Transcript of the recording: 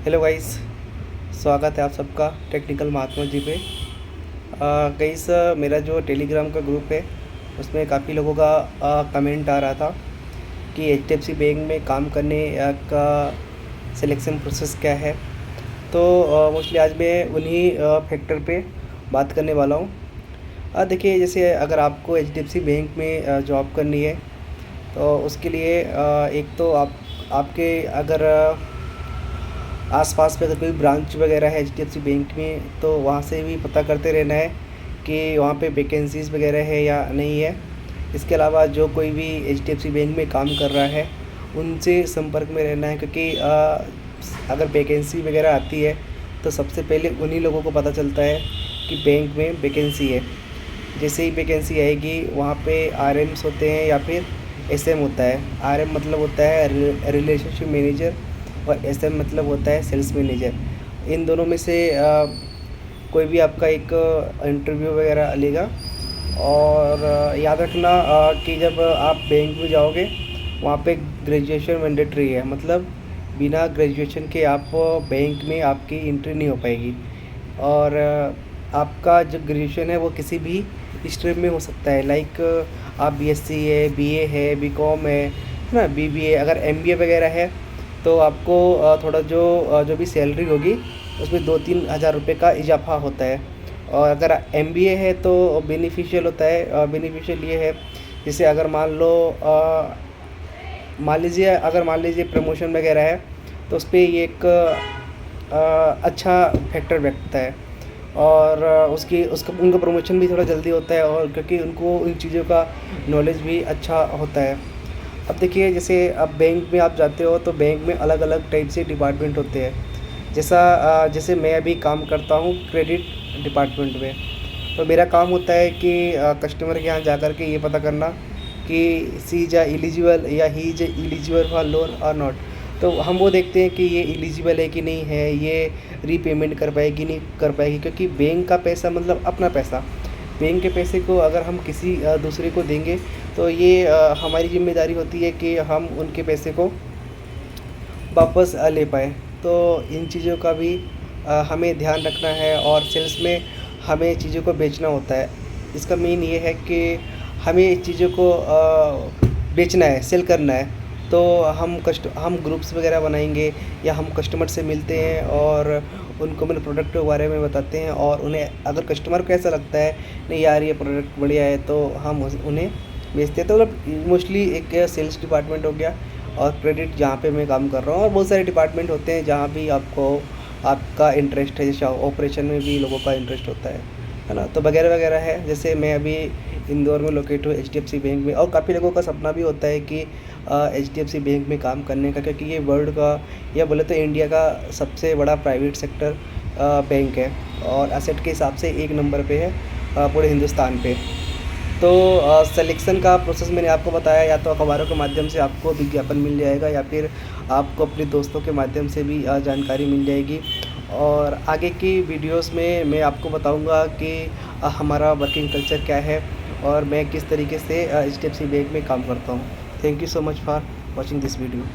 Hello guys, स्वागत है आप सबका टेक्निकल महात्मा जी पे। गाइस, मेरा जो टेलीग्राम का ग्रुप है उसमें काफ़ी लोगों का कमेंट आ रहा था कि एचडीएफसी बैंक में काम करने का सिलेक्शन प्रोसेस क्या है। तो मोस्टली आज मैं उन्हीं फैक्टर पे बात करने वाला हूँ। देखिए, जैसे अगर आपको एचडीएफसी बैंक में जॉब करनी है तो उसके लिए एक तो आपके अगर आसपास में अगर कोई ब्रांच वगैरह है एचडीएफसी बैंक में तो वहाँ से भी पता करते रहना है कि वहाँ पे वैकेंसीज़ वगैरह है या नहीं है। इसके अलावा जो कोई भी एचडीएफसी बैंक में काम कर रहा है उनसे संपर्क में रहना है, क्योंकि अगर वैकेंसी वगैरह आती है तो सबसे पहले उन्हीं लोगों को पता चलता है कि बैंक में वैकेंसी है। जैसे ही वैकेंसी आएगी वहाँ पे आरएम्स होते हैं या फिर एसएम होता है। आरएम मतलब होता है रिलेशनशिप मैनेजर और एसएम मतलब होता है सेल्स मैनेजर। इन दोनों में से कोई भी आपका एक इंटरव्यू वगैरह लेगा। और याद रखना कि जब आप बैंक में जाओगे वहाँ पे ग्रेजुएशन मैंडेटरी है, मतलब बिना ग्रेजुएशन के आप बैंक में आपकी एंट्री नहीं हो पाएगी। और आपका जो ग्रेजुएशन है वो किसी भी स्ट्रीम में हो सकता है, लाइक आप बीएससी है, बीए है, बीकॉम है ना, बीबीए। अगर एमबीए वगैरह है तो आपको थोड़ा जो भी सैलरी होगी उसमें 2-3 हज़ार रुपये का इजाफा होता है। और अगर एमबीए है तो बेनिफिशियल होता है। बेनिफिशियल ये है, जैसे अगर मान लीजिए प्रमोशन वगैरह है तो उस पर ये एक अच्छा फैक्टर बैठता है। और उसका उनका प्रमोशन भी थोड़ा जल्दी होता है, और क्योंकि उनको उन चीज़ों का नॉलेज भी अच्छा होता है। अब देखिए, जैसे अब बैंक में आप जाते हो तो बैंक में अलग अलग टाइप से डिपार्टमेंट होते हैं। जैसे मैं अभी काम करता हूँ क्रेडिट डिपार्टमेंट में। तो मेरा काम होता है कि कस्टमर के यहाँ जा कर के ये पता करना कि सी इज एलिजिबल या he is eligible for loan और नॉट। तो हम वो देखते हैं कि ये एलिजिबल है कि नहीं है, ये रीपेमेंट कर पाएगी नहीं कर पाएगी, क्योंकि बैंक का पैसा मतलब अपना पैसा। बैंक के पैसे को अगर हम किसी दूसरे को देंगे तो ये हमारी ज़िम्मेदारी होती है कि हम उनके पैसे को वापस ले पाएँ। तो इन चीज़ों का भी हमें ध्यान रखना है। और सेल्स में हमें चीज़ों को बेचना होता है। इसका मेन ये है कि हमें चीज़ों को बेचना है, सेल करना है। तो हम ग्रुप्स वगैरह बनाएंगे या हम कस्टमर से मिलते हैं और उनको मेरे प्रोडक्ट के बारे में बताते हैं। और उन्हें अगर कस्टमर को ऐसा लगता है नहीं यार ये प्रोडक्ट बढ़िया है, तो हम उन्हें बेचते हैं। तो मतलब मोस्टली एक सेल्स डिपार्टमेंट हो गया और क्रेडिट जहाँ पे मैं काम कर रहा हूँ। और बहुत सारे डिपार्टमेंट होते हैं जहाँ भी आपका इंटरेस्ट है, जैसे ऑपरेशन में भी लोगों का इंटरेस्ट होता है ना, तो वगैरह वगैरह है। जैसे मैं अभी इंदौर में लोकेट हूँ एचडीएफसी बैंक में, और काफ़ी लोगों का सपना भी होता है कि एचडीएफसी बैंक में काम करने का, क्योंकि ये वर्ल्ड का या बोले तो इंडिया का सबसे बड़ा प्राइवेट सेक्टर बैंक है और एसेट के हिसाब से 1 नंबर पे है पूरे हिंदुस्तान पे। तो सिलेक्शन का प्रोसेस मैंने आपको बताया, या तो अखबारों के माध्यम से आपको विज्ञापन मिल जाएगा या फिर आपको अपने दोस्तों के माध्यम से भी जानकारी मिल जाएगी। और आगे की वीडियोस में मैं आपको बताऊंगा कि हमारा वर्किंग कल्चर क्या है और मैं किस तरीके से एचडीएफसी बैंक में काम करता हूँ। Thank you so much for watching this video.